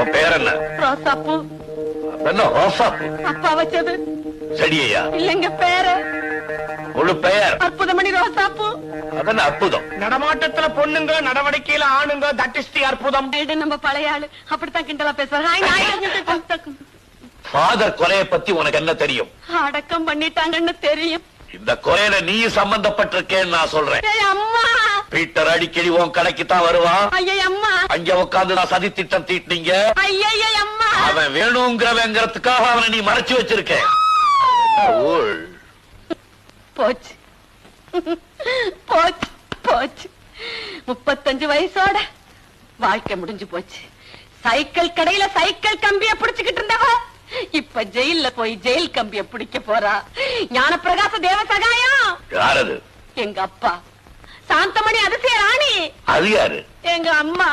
உன் பேர் என்ன? ரோசாப்பூ. என்ன ரோசாப்பூ? அப்பா வச்சது. செடியா? இல்லைங்க, பேரு. முழு பெயர்? அற்புதமணி ரோசாப்பூ. அதன அற்புதம். நடமாட்டத்துல பொண்ணுங்க, நடவடிக்கையில ஆணுங்க, தட் இஸ் தி அற்புதம். நம்ம பழைய ஆளு அப்படித்தான் கிண்டலா பேசுவாங்க. ஃபாதர் கொலையை பத்தி உனக்கு என்ன தெரியும்? அடக்கம் பண்ணிட்டாங்கன்னு தெரியும். இந்த கொலையில நீ சம்பந்தப்பட்டிருக்கேன்னு நான் சொல்றேன். அம்மா, பீட்டர் அடிக்கடி உன் கடைக்கு தான் வருவான். அம்மா, அங்க உட்காந்து நான் சதி திட்டம் தீட்டினீங்க. அம்மா, அவன் வேணுங்கிறவங்கிறதுக்காக அவனை நீ மறைச்சு வச்சிருக்க. போச்சு போச்சு போச்சு. 35 வயசோட வாழ்க்கை முடிஞ்சு போச்சு. சைக்கிள் கடையில சைக்கிள் கம்பிய பிடிச்சுக்கிட்டு இருந்தவ இப்ப ஜெயில போய் ஜெயில் கம்பிய பிடிக்க போறா. ஞானப்பிரகாச தேவ சகாயம். யாரது? எங்க அப்பா. சாந்தமணி அதிசய ராணி. அது யாரு? எங்க அம்மா.